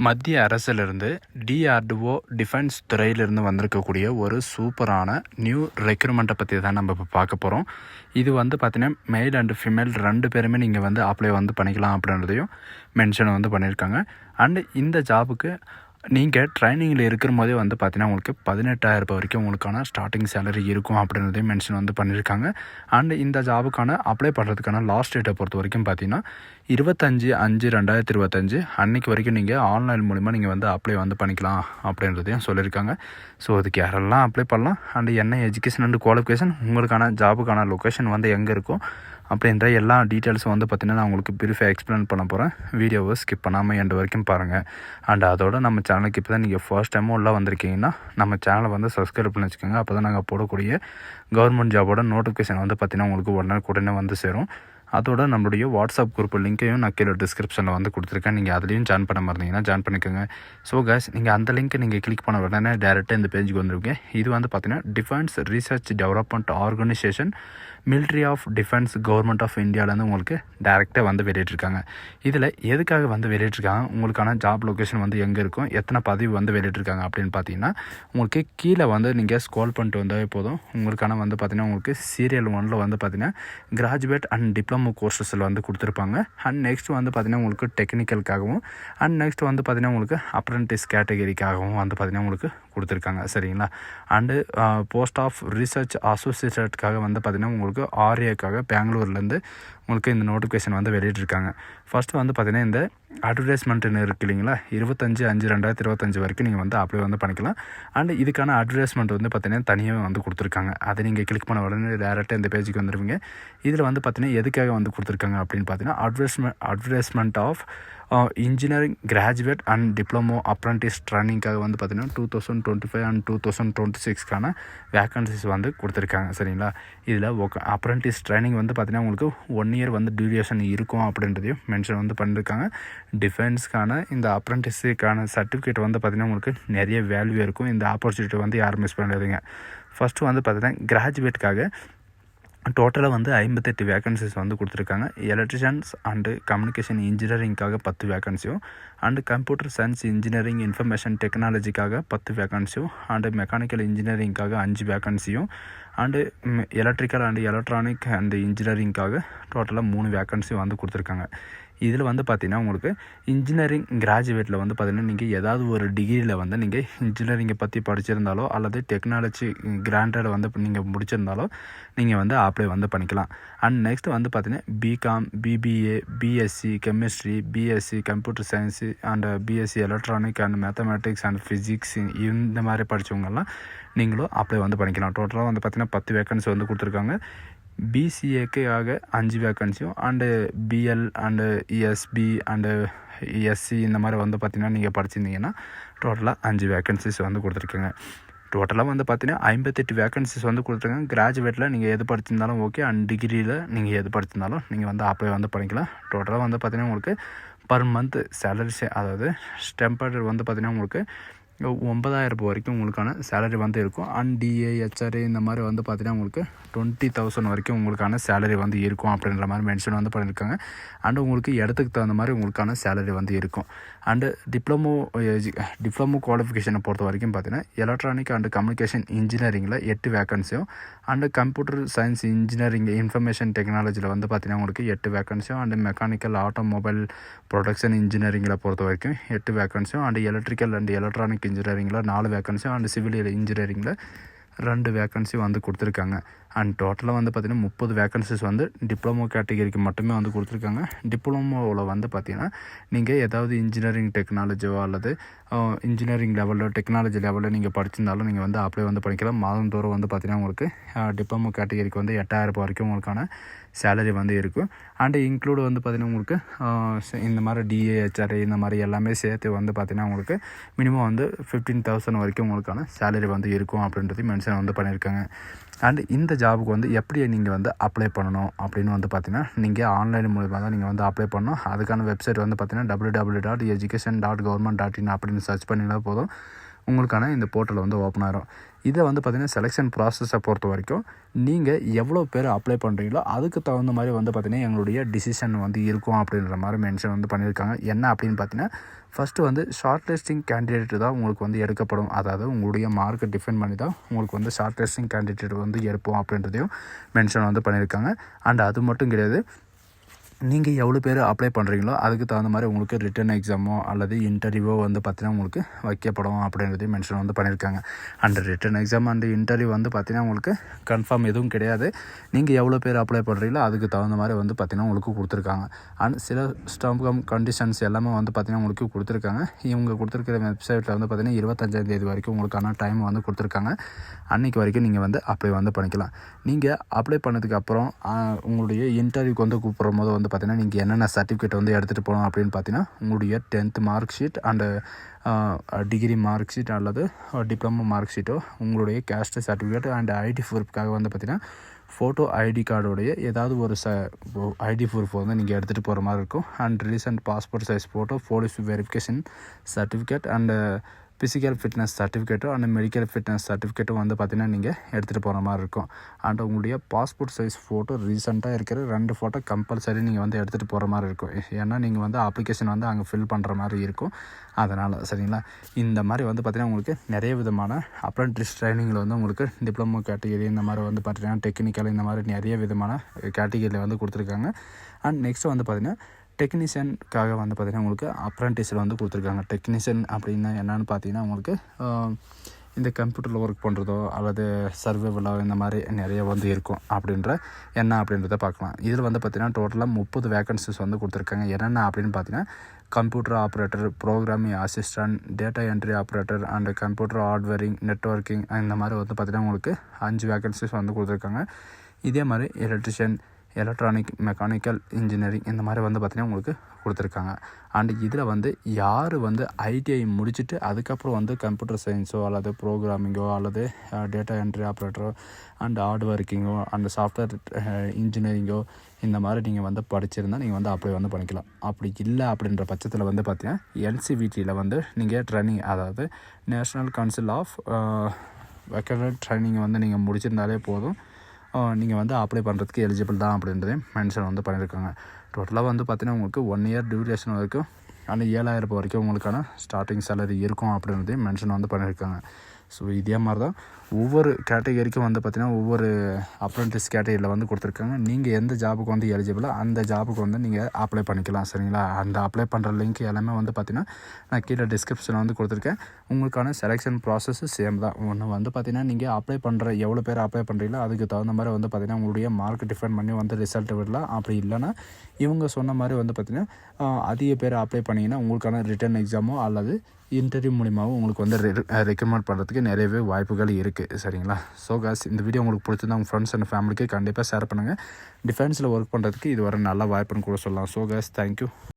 மத்திய அரசிலிருந்து DRDO defence துறையிலிருந்து வந்திருக்கக்கூடிய ஒரு சூப்பரான நியூ ரெக்ரூட்மெண்ட்டை பற்றி தான் நம்ம இப்போ பார்க்க போகிறோம். இது பார்த்திங்கன்னா மேல் அண்ட் ஃபீமேல் 2 பேருமே நீங்கள் அப்ளை பண்ணிக்கலாம் அப்படின்றதையும் மென்ஷன் பண்ணியிருக்காங்க. அண்டு இந்த ஜாபுக்கு நீங்கள் ட்ரைனிங்கில் இருக்கிற போதே பார்த்தீங்கன்னா உங்களுக்கு 18,000 வரைக்கும் உங்களுக்கான ஸ்டார்டிங் சேலரி இருக்கும் அப்படின்றதையும் மென்ஷன் பண்ணியிருக்காங்க. அண்டு இந்த ஜாபுக்கான அப்ளை பண்ணுறதுக்கான லாஸ்ட் டேட்டை பொறுத்த வரைக்கும் பார்த்தீங்கன்னா 25/5/2025 அன்றைக்கி வரைக்கும் நீங்கள் ஆன்லைன் மூலிமா நீங்கள் அப்ளை பண்ணிக்கலாம் அப்படின்றதையும் சொல்லியிருக்காங்க. ஸோ அதுக்கு யாரெல்லாம் அப்ளை பண்ணலாம் அண்டு என்ன எஜுகேஷன் அண்டு குவாலிஃபிகேஷன் உங்களுக்கான ஜாபுக்கான லொக்கேஷன் எங்கே இருக்கும் அப்படின்ற எல்லா டீட்டெயில்ஸும் பார்த்தீங்கன்னா நான் உங்களுக்கு ப்ரீஃபாக எக்ஸ்பிளைன் பண்ண போகிறேன். வீடியோவை ஸ்கிப் பண்ணாமல் எண்டு வரைக்கும் பாருங்கள். அண்ட் அதோட நம்ம சேனலுக்கு இப்போ தான் நீங்கள் ஃபர்ஸ்ட் டைமும் உள்ள வந்திருக்கீங்கன்னா நம்ம சேனலை சப்ஸ்கிரைப் பண்ணி வச்சுக்கோங்க. அப்போ தான் நாங்கள் போடக்கூடிய கவர்மெண்ட் ஜாபோட நோட்டிஃபிகேஷன் பார்த்தீங்கன்னா உங்களுக்கு உடனே சேரும். அதோட நம்மளுடைய வாட்ஸ்அப் குரூப் லிங்க்கையும் நான் கீழே டிஸ்கிரிப்ஷனில் கொடுத்துருக்கேன். நீங்கள் அதுலேயும் ஜாயின் பண்ண மறந்தீங்கன்னா ஜாயின் பண்ணிக்கோங்க. ஸோ கைஸ், நீங்கள் அந்த லிங்க்கை நீங்கள் கிளிக் பண்ண உடனே டேரெக்டாக இந்த பேஜுக்கு வந்துருக்கீங்க. இது பார்த்தீங்கன்னா defence research development organisation military of defence government of இந்தியாவிலேருந்து உங்களுக்கு டேரெக்டாக வெளியிட்டிருக்காங்க. இதில் எதுக்காக வெளியிட்டிருக்காங்க, உங்களுக்கான ஜாப் லொக்கேஷன் எங்கே இருக்கும், எத்தனை பதவி வெளியிட்டிருக்காங்க அப்படின்னு பார்த்தீங்கன்னா உங்களுக்கு கீழே நீங்கள் ஸ்க்ரோல் பண்ணிட்டு வந்தாவே போதும். உங்களுக்கான பார்த்தீங்கன்னா உங்களுக்கு சீரியல் 1ல் பார்த்தீங்கன்னா கிராஜுவேட் அண்ட் டிப்ளமோ கோர்சஸில் கொடுத்துருப்பாங்க. அண்ட் நெக்ஸ்ட் பார்த்தீங்கன்னா உங்களுக்கு டெக்னிக்கலுக்காகவும் அண்ட் நெக்ஸ்ட் பார்த்தீங்கன்னா உங்களுக்கு அப்ரெண்டிஸ் கேட்டகரிக்காகவும் பார்த்தீங்கன்னா உங்களுக்கு கொடுத்துருக்காங்க. சரிங்களா. அண்டு போஸ்ட் ஆஃப் ரிசர்ச் அசோசியேட்டடுக்காக பார்த்தீங்கன்னா உங்களுக்கு ஆர்ஏக்காக பெங்களூர்லேருந்து உங்களுக்கு இந்த நோட்டிஃபிகேஷன் வெளியிட்டிருக்காங்க. ஃபஸ்ட்டு பார்த்தீங்கன்னா இந்த அட்வர்டைஸ்மெண்ட்டுன்னு இருக்குது இல்லைங்களா, 25/5/2025 வரைக்கும் நீங்கள் அப்ளை பண்ணிக்கலாம். அண்ட் இதுக்கான அட்வர்டைஸ்மெண்ட் பார்த்தீங்கன்னா தனியாக கொடுத்துருக்காங்க. அதை நீங்கள் கிளிக் பண்ண உடனே டேரெக்டாக இந்த பேஜுக்கு வந்துடுவீங்க. இதில் பார்த்தீங்கன்னா எதுக்காக கொடுத்துருக்காங்க அப்படின்னு பார்த்தீங்கன்னா advertisement of engineering graduate and diploma apprentice ட்ரைனிங்காக பார்த்தீங்கன்னா 2025 அண்ட் 2026க்கான வேக்கன்சிஸ் கொடுத்துருக்காங்க. சரிங்களா. இதில் அப்ரெண்டிஸ் ட்ரைனிங் பார்த்தீங்கன்னா உங்களுக்கு 1 இயர் டியூரேஷன் இருக்கும் அப்படின்றதையும் மென்ஷன் பண்ணியிருக்காங்க. டிஃபென்ஸ்க்கான இந்த அப்ரெண்டிஸுக்கான சர்டிஃபிகேட் பார்த்தீங்கன்னா உங்களுக்கு நிறைய வேல்யூ இருக்கும். இந்த ஆப்பர்ச்சுனிட்டி யாரும் மிஸ் பண்ணாதீங்க. ஃபஸ்ட்டு பார்த்தீங்கன்னா கிராஜுவேட்டுக்காக டோட்டலாக 58 வேக்கன்சிஸ் கொடுத்துருக்காங்க. எலக்ட்ரிஷியன்ஸ் அண்டு கம்யூனிகேஷன் இன்ஜினியரிங்காக 10 வேக்கன்சியும் and computer science engineering information டெக்னாலஜிக்காக 10 வேக்கன்சியும் அண்டு மெக்கானிக்கல் இன்ஜினியரிங்காக 5 வேக்கன்சியும் and electrical and electronic and இன்ஜினியரிங்காக டோட்டலாக 3 வேக்கன்சியும் கொடுத்துருக்காங்க. இதில் பார்த்தீங்கன்னா உங்களுக்கு இன்ஜினியரிங் கிராஜுவேட்டில் பார்த்தீங்கன்னா நீங்கள் ஏதாவது ஒரு டிகிரியில் நீங்கள் இன்ஜினியரிங்கை பற்றி படிச்சிருந்தாலோ அல்லது டெக்னாலஜி கிராண்டட் நீங்கள் முடிச்சிருந்தாலோ நீங்கள் அப்ளை பண்ணிக்கலாம். அண்ட் நெக்ஸ்ட் பார்த்தீங்கன்னா BCom, BBA, BSc chemistry, BSc computer science and BSc electronic and mathematics and physics இந்த மாதிரி படித்தவங்கெல்லாம் நீங்களும் அப்ளை பண்ணிக்கலாம். டோட்டலாக பார்த்தீங்கன்னா 10 வேக்கன்சி கொடுத்துருக்காங்க. பிசிஏக்காக 5 வேக்கன்சியும் and PL and ESP and SC இந்த மாதிரி பார்த்தீங்கன்னா நீங்கள் படிச்சிருந்தீங்கன்னா டோட்டலாக 5 வேக்கன்சிஸ் கொடுத்துருக்காங்க. டோட்டலாக பார்த்தீங்கன்னா 58 வேக்கன்சிஸ் கொடுத்துருக்காங்க. கிராஜுவேட்டில் நீங்கள் எது படிச்சிருந்தாலும் ஓகே, அண்ட் டிகிரியில் நீங்கள் எது படிச்சிருந்தாலும் நீங்கள் அப்ளை பண்ணிக்கலாம். டோட்டலாக பார்த்தீங்கன்னா உங்களுக்கு பர் மந்த் சேலரி அதாவது ஸ்டெம்பர் பார்த்தீங்கன்னா உங்களுக்கு 9,000 வரைக்கும் உங்களுக்கான சேலரி இருக்கும். அண்ட் டிஏ ஹெச்ஆர்ஏ இந்த மாதிரி பார்த்தீங்கன்னா உங்களுக்கு 20,000 வரைக்கும் உங்களுக்கான சேலரி இருக்கும் அப்படின்ற மாதிரி மென்ஷன் பண்ணியிருக்காங்க. அண்டு உங்களுக்கு இடத்துக்கு தகுந்த மாதிரி உங்களுக்கான சேலரி இருக்கும். அண்டு டிப்ளமோ குவாலிஃபிகேஷனை பொறுத்த வரைக்கும் பார்த்தீங்கன்னா எலக்ட்ரானிக் அண்டு கம்யூனிகேஷன் இன்ஜினியரிங்கில் 8 வேக்கன்சியும் and computer science engineering information டெக்னாலஜியில் பார்த்தீங்கன்னா உங்களுக்கு 8 வேக்கன்சியும் அண்டு மெக்கானிக்கல் ஆட்டோமொபைல் ப்ரொடக்ஷன் இன்ஜினியரிங்கில் பொறுத்த வரைக்கும் 8 வேக்கன்சியும் அண்டு எலக்ட்ரிக்கல் அண்டு எலக்ட்ரானிக் இன்ஜினியரிங்கில் 4 வேக்கன்சியும் அண்டு சிவில் இன்ஜினியரிங்கில் 2 வேக்கன்சி கொடுத்துருக்காங்க. அண்ட் டோட்டலாக பார்த்தீங்கன்னா 30 வேக்கன்சிஸ் டிப்ளமோ கேட்டகரிக்கு மட்டுமே கொடுத்துருக்காங்க. டிப்ளமோவில் பார்த்தீங்கன்னா நீங்கள் ஏதாவது இன்ஜினியரிங் டெக்னாலஜியோ அல்லது இன்ஜினியரிங் லெவலில் டெக்னாலஜி லெவலில் நீங்கள் படிச்சிருந்தாலும் நீங்கள் அப்ளை பண்ணிக்கலாம். மாதந்தோறும் பார்த்தீங்கன்னா உங்களுக்கு டிப்ளமோ கேட்டகரிக்கு 8,000 வரைக்கும் உங்களுக்கான சேலரி இருக்கும். அண்டு இன்க்ளூடு பார்த்தீங்கன்னா உங்களுக்கு இந்த மாதிரி டிஏஹெச்ஆர்ஏ இந்த மாதிரி எல்லாமே சேர்த்து பார்த்தீங்கன்னா உங்களுக்கு மினிமம் 15,000 வரைக்கும் உங்களுக்கான சேலரி இருக்கும் அப்படின்றது மென்ஷன் பண்ணியிருக்காங்க. அண்ட் இந்த ஜாபுக்கு எப்படி நீங்கள் அப்ளை பண்ணணும் அப்படின்னு பார்த்தீங்கன்னா நீங்கள் ஆன்லைன் மூலிமா தான் நீங்கள் அப்ளை பண்ணணும். அதுக்கான வெப்சைட் பார்த்தீங்கன்னா www.education.government.in அப்படின்னு சர்ச் பண்ணினா போதும். உங்களுக்கான இந்த போர்ட்டல் வந்து ஓப்பன் ஆகிரும். இதை வந்து பார்த்திங்கன்னா செலெக்ஷன் ப்ராசஸை பொறுத்த வரைக்கும் நீங்கள் எவ்வளோ பேர் அப்ளை பண்ணுறீங்களோ அதுக்கு தகுந்த மாதிரி வந்து பார்த்திங்கன்னா எங்களுடைய டிசிஷன் வந்து இருக்கும் அப்படின்ற மாதிரி மென்ஷன் வந்து பண்ணியிருக்காங்க. என்ன அப்படின்னு பார்த்தீங்கன்னா ஃபஸ்ட்டு வந்து ஷார்ட் லிஸ்டிங் கேண்டிடேட் தான் உங்களுக்கு வந்து எடுக்கப்படும். அதாவது உங்களுடைய மார்க்கை டிஃபைன் பண்ணி தான் உங்களுக்கு வந்து ஷார்ட் லிஸ்டிங் கேண்டிடேட் வந்து எடுப்போம் அப்படின்றதையும் மென்ஷன் வந்து பண்ணியிருக்காங்க. அண்ட் அது மட்டும் கிடையாது, நீங்கள் எவ்வளோ பேர் அப்ளை பண்ணுறீங்களோ அதுக்கு தகுந்த மாதிரி உங்களுக்கு ரிட்டன் எக்ஸாமோ அல்லது இன்டர்வியூவோ வந்து பார்த்திங்கன்னா உங்களுக்கு வைக்கப்படும் அப்படின்றதையும் மென்ஷன் வந்து பண்ணியிருக்காங்க. And written exam and interview வந்து பார்த்திங்கன்னா உங்களுக்கு கன்ஃபார்ம் எதுவும் கிடையாது. நீங்கள் எவ்வளோ பேர் அப்ளை பண்ணுறீங்களோ அதுக்கு தகுந்த மாதிரி வந்து பார்த்திங்கன்னா உங்களுக்கு கொடுத்துருக்காங்க. அண்ட் சில ஸ்டம் கண்டிஷன்ஸ் எல்லாமே வந்து பார்த்திங்கன்னா உங்களுக்கு கொடுத்துருக்காங்க. இவங்க கொடுத்துருக்கிற வெப்சைட்டில் வந்து பார்த்திங்கன்னா 25ஆம் வரைக்கும் உங்களுக்கான டைம் வந்து கொடுத்துருக்காங்க. அன்றைக்கி வரைக்கும் நீங்கள் வந்து அப்ளை வந்து பண்ணிக்கலாம். நீங்கள் அப்ளை பண்ணதுக்கப்புறம் உங்களுடைய இன்டர்வியூக்கு வந்து கூப்பிட்ற போது வந்து பார்த்திங்கன்னா நீங்கள் என்னென்ன சர்டிஃபிகேட் வந்து எடுத்துகிட்டு போகணும் அப்படின்னு பார்த்தீங்கன்னா உங்களுடைய 10th mark sheet and degree mark sheet அல்லது டிப்ளமோ மார்க் ஷீட்டோ, உங்களுடைய கேஸ்ட் சர்டிஃபிகேட் அண்ட் ஐடி ப்ரூஃப்காக வந்து பார்த்திங்கன்னா ஃபோட்டோ ஐடி கார்டோடைய ஏதாவது ஒரு ஐடி ப்ரூஃப் வந்து நீங்கள் எடுத்துகிட்டு போகிற மாதிரி இருக்கும். And recent passport size photo, police verification certificate and physical fitness சர்டிஃபிகேட்டும் அண்ட் மெடிக்கல் ஃபிட்னஸ் சர்டிஃபிகேட்டும் வந்து பார்த்திங்கன்னா நீங்கள் எடுத்துகிட்டு போகிற மாதிரி இருக்கும். அண்ட் உங்களுடைய பாஸ்போர்ட் சைஸ் ஃபோட்டோ ரீசெண்டாக இருக்கிற 2 ஃபோட்டோ கம்பல்சரி நீங்கள் வந்து எடுத்துகிட்டு போகிற மாதிரி இருக்கும். ஏன்னா நீங்கள் வந்து அப்ளிகேஷன் வந்து அங்கே ஃபில் பண்ணுற மாதிரி இருக்கும். அதனால் சரிங்களா, இந்த மாதிரி வந்து பார்த்திங்கன்னா உங்களுக்கு நிறைய விதமான அப்ரெண்டிஸ் ட்ரைனிங்கில் வந்து உங்களுக்கு டிப்ளமோ கேட்டகரி இந்த மாதிரி வந்து பார்த்திங்கன்னா டெக்னிக்கல் இந்த மாதிரி நிறைய விதமான கேட்டகரியில் வந்து கொடுத்துருக்காங்க. அண்ட் நெக்ஸ்ட்டு வந்து பார்த்திங்கன்னா டெக்னீஷியனுக்காக வந்து பார்த்திங்கன்னா உங்களுக்கு அப்ரெண்டிஸில் வந்து கொடுத்துருக்காங்க. டெக்னீஷியன் அப்படின்னா என்னென்னு பார்த்தீங்கன்னா உங்களுக்கு இந்த கம்ப்யூட்டரில் ஒர்க் பண்ணுறதோ அல்லது சர்வேவலோ இந்த மாதிரி நிறைய வந்து இருக்கும். அப்படின்றத பார்க்கலாம். இதில் வந்து பார்த்திங்கன்னா டோட்டலாக 30 வேக்கன்சிஸ் வந்து கொடுத்துருக்காங்க. என்னென்ன அப்படின்னு பார்த்தீங்கன்னா computer operator, programming assistant, data entry operator and computer ஹார்ட்வேரிங், நெட்வொர்க்கிங் இந்த மாதிரி வந்து பார்த்திங்கன்னா உங்களுக்கு 5 வேக்கன்சிஸ் வந்து கொடுத்துருக்காங்க. இதே மாதிரி எலக்ட்ரிஷியன், எலக்ட்ரானிக், மெக்கானிக்கல் இன்ஜினியரிங் இந்த மாதிரி வந்து பார்த்திங்கன்னா உங்களுக்கு கொடுத்துருக்காங்க. அண்ட் இதில் வந்து யார் வந்து ஐடிஐ முடிச்சுட்டு அதுக்கப்புறம் வந்து கம்ப்யூட்டர் சயின்ஸோ அல்லது ப்ரோக்ராமிங்கோ அல்லது டேட்டா என்ட்ரி ஆப்ரேட்டரோ அண்ட் ஹார்ட் ஒர்க்கிங்கோ அண்ட் சாஃப்ட்வேர் இன்ஜினியரிங்கோ இந்த மாதிரி நீங்கள் வந்து படிச்சிருந்தால் நீங்கள் வந்து அப்ளை வந்து பண்ணிக்கலாம். அப்படி இல்லை அப்படின்ற பட்சத்தில் வந்து பார்த்திங்கன்னா என்சிவிடியில் வந்து நீங்கள் ட்ரைனிங், அதாவது நேஷ்னல் கவுன்சில் ஆஃப் வெக்கரல் ட்ரைனிங் வந்து நீங்கள் முடிச்சிருந்தாலே போதும், நீங்கள் வந்து அப்ளை பண்ணுறதுக்கு எலிஜிபிள் தான் அப்படின்றதையும் மென்ஷன் வந்து பண்ணியிருக்காங்க. டோட்டலாக வந்து பார்த்திங்கன்னா உங்களுக்கு 1 இயர் டியூரேஷன் வரைக்கும் அண்ட் 7,000 வரைக்கும் உங்களுக்கான ஸ்டார்டிங் சேலரி இருக்கும் அப்படின்றதையும் மென்ஷன் வந்து பண்ணியிருக்காங்க. ஸோ இதே மாதிரி தான் ஒவ்வொரு கேட்டகரிக்கும் வந்து பார்த்திங்கன்னா ஒவ்வொரு அப்ரெண்டிஸ் கேட்டகரியில் வந்து கொடுத்துருக்காங்க. நீங்கள் எந்த ஜாபுக்கு வந்து எலிஜிபிளோ அந்த ஜாபுக்கு வந்து நீங்கள் அப்ளை பண்ணிக்கலாம். சரிங்களா, அந்த அப்ளை பண்ணுற லிங்க் எல்லாமே வந்து பார்த்திங்கன்னா நான் கீழே டிஸ்கிரிப்ஷனில் வந்து கொடுத்துருக்கேன். உங்களுக்கான செலெக்ஷன் ப்ராசஸ்ஸு சேம் தான். ஒன்று வந்து பார்த்திங்கன்னா நீங்கள் அப்ளை பண்ணுற எவ்வளோ பேர் அப்ளை பண்ணுறீங்களோ அதுக்கு தகுந்த மாதிரி வந்து பார்த்திங்கன்னா உங்களுடைய மார்க் டிஃபைன் பண்ணி வந்து ரிசல்ட் விடலாம். அப்படி இல்லைன்னா இவங்க சொன்ன மாதிரி வந்து பார்த்திங்கன்னா அதிக பேர் அப்ளை பண்ணிங்கன்னா உங்களுக்கான ரிட்டன் எக்ஸாமோ அல்லது இன்டர்வியூ மூலிமாவும் உங்களுக்கு வந்து ரெக்கமெண்ட் பண்ணுறதுக்கு நிறையவே வாய்ப்புகள் இருக்குது. சரிங்களா, ஸோ காஸ் இந்த வீடியோ உங்களுக்கு பிடிச்சிருந்தா உங்கள் ஃப்ரெண்ட்ஸ் அண்ட் ஃபேமிலிக்கு கண்டிப்பாக ஷேர் பண்ணுங்கள். டிஃபென்ஸில் ஒர்க் பண்ணுறதுக்கு இது ஒரு நல்ல வாய்ப்புன்னு கூட சொல்லலாம். So guys thank you.